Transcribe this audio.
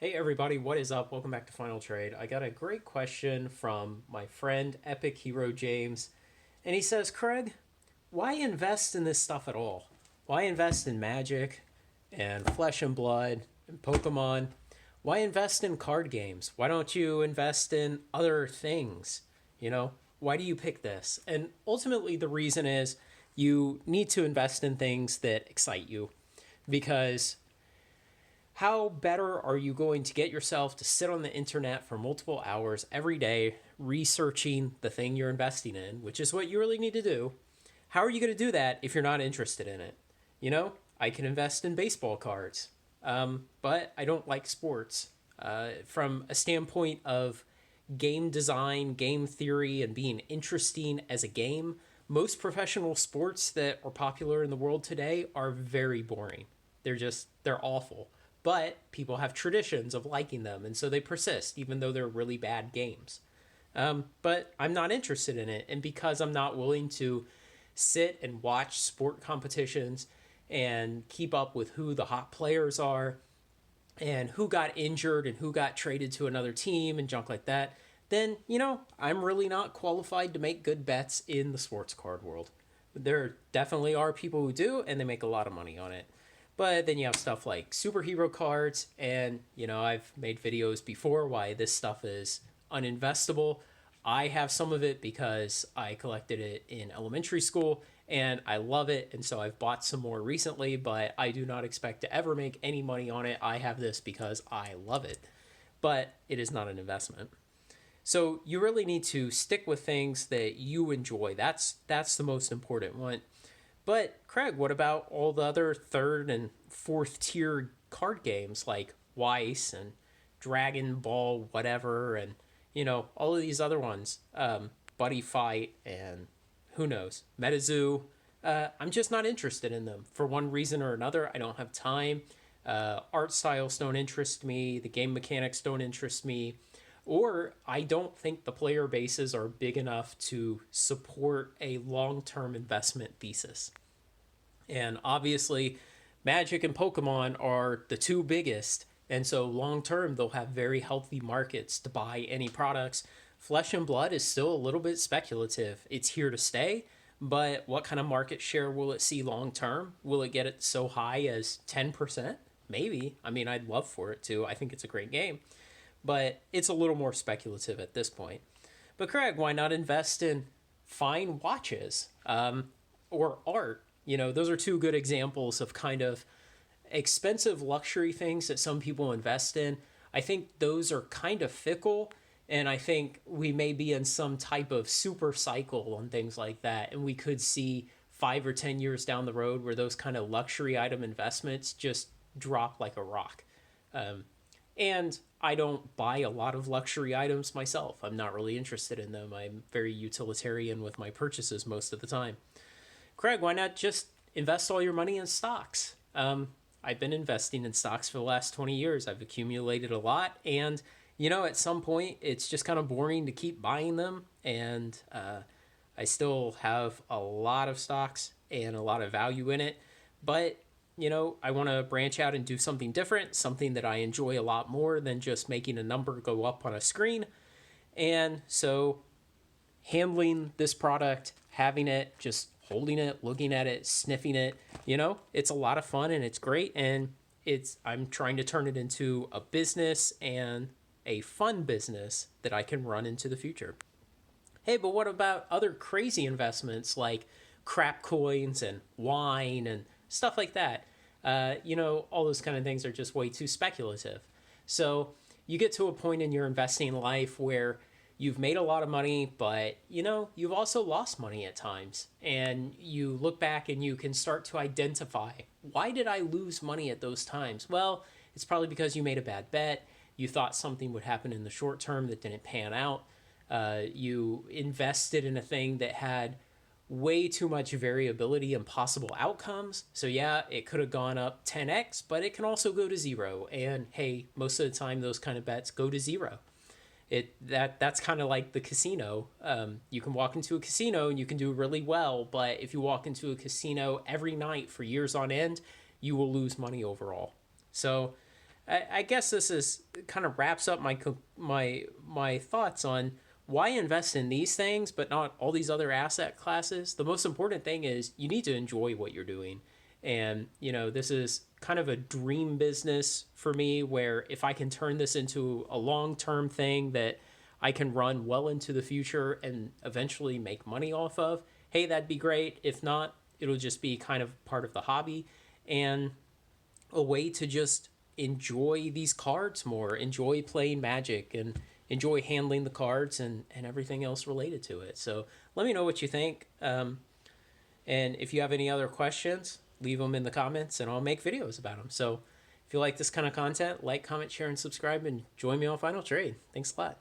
Hey everybody, what is up? Welcome back to Final Trade. I got a great question from my friend Epic Hero James, and he says, Craig, why invest in this stuff at all? Why invest in Magic and Flesh and Blood and Pokemon? Why invest in card games? Why don't you invest in other things? You know, why do you pick this? And ultimately, the reason is you need to invest in things that excite you because how better are you going to get yourself to sit on the internet for multiple hours every day researching the thing you're investing in, which is what you really need to do? How are you going to do that if you're not interested in it? You know, I can invest in baseball cards, but I don't like sports. From a standpoint of game design, game theory, and being interesting as a game, most professional sports that are popular in the world today are very boring. They're awful. But people have traditions of liking them, and so they persist, even though they're really bad games. But I'm not interested in it, and because I'm not willing to sit and watch sport competitions and keep up with who the hot players are and who got injured and who got traded to another team and junk like that, then, I'm really not qualified to make good bets in the sports card world. There definitely are people who do, and they make a lot of money on it. But then you have stuff like superhero cards, and I've made videos before why this stuff is uninvestable. I have some of it because I collected it in elementary school and I love it, and so I've bought some more recently, but I do not expect to ever make any money on it. I have this because I love it, but it is not an investment. So you really need to stick with things that you enjoy. That's the most important one. But Craig, what about all the other third and fourth tier card games like Weiss and Dragon Ball, whatever, and all of these other ones, Buddy Fight, and who knows, MetaZoo? I'm just not interested in them for one reason or another. I don't have time. Art styles don't interest me. The game mechanics don't interest me. Or I don't think the player bases are big enough to support a long term investment thesis. And obviously, Magic and Pokemon are the two biggest. And so, long term, they'll have very healthy markets to buy any products. Flesh and Blood is still a little bit speculative. It's here to stay, but what kind of market share will it see long term? Will it get it so high as 10%? Maybe. I mean, I'd love for it to. I think it's a great game, but it's a little more speculative at this point. But Craig, why not invest in fine watches or art? Those are two good examples of kind of expensive luxury things that some people invest in. I think those are kind of fickle, and I think we may be in some type of super cycle on things like that, and we could see 5 or 10 years down the road where those kind of luxury item investments just drop like a rock. And I don't buy a lot of luxury items myself. I'm not really interested in them. I'm very utilitarian with my purchases most of the time. Craig, why not just invest all your money in stocks? I've been investing in stocks for the last 20 years. I've accumulated a lot. And, at some point, it's just kind of boring to keep buying them. And I still have a lot of stocks and a lot of value in it. But I want to branch out and do something different, something that I enjoy a lot more than just making a number go up on a screen. And so handling this product, having it, just holding it, looking at it, sniffing it, it's a lot of fun and it's great. And I'm trying to turn it into a business and a fun business that I can run into the future. Hey, but what about other crazy investments like crap coins and wine and stuff like that? All those kind of things are just way too speculative. So you get to a point in your investing life where you've made a lot of money, but you've also lost money at times. And you look back and you can start to identify, why did I lose money at those times? Well, it's probably because you made a bad bet. You thought something would happen in the short term that didn't pan out. You invested in a thing that had way too much variability and possible outcomes. So yeah, it could have gone up 10x, but it can also go to zero. And hey, most of the time those kind of bets go to zero. That's kind of like the casino. You can walk into a casino and you can do really well, but if you walk into a casino every night for years on end, you will lose money overall. So I guess this is kind of wraps up my thoughts on why invest in these things but not all these other asset classes. The most important thing is you need to enjoy what you're doing. And, this is kind of a dream business for me where if I can turn this into a long-term thing that I can run well into the future and eventually make money off of, hey, that'd be great. If not, it'll just be kind of part of the hobby and a way to just enjoy these cards more, enjoy playing Magic, and enjoy handling the cards and everything else related to it. So let me know what you think. And if you have any other questions, leave them in the comments and I'll make videos about them. So if you like this kind of content, like, comment, share, and subscribe, and join me on Final Trade. Thanks a lot.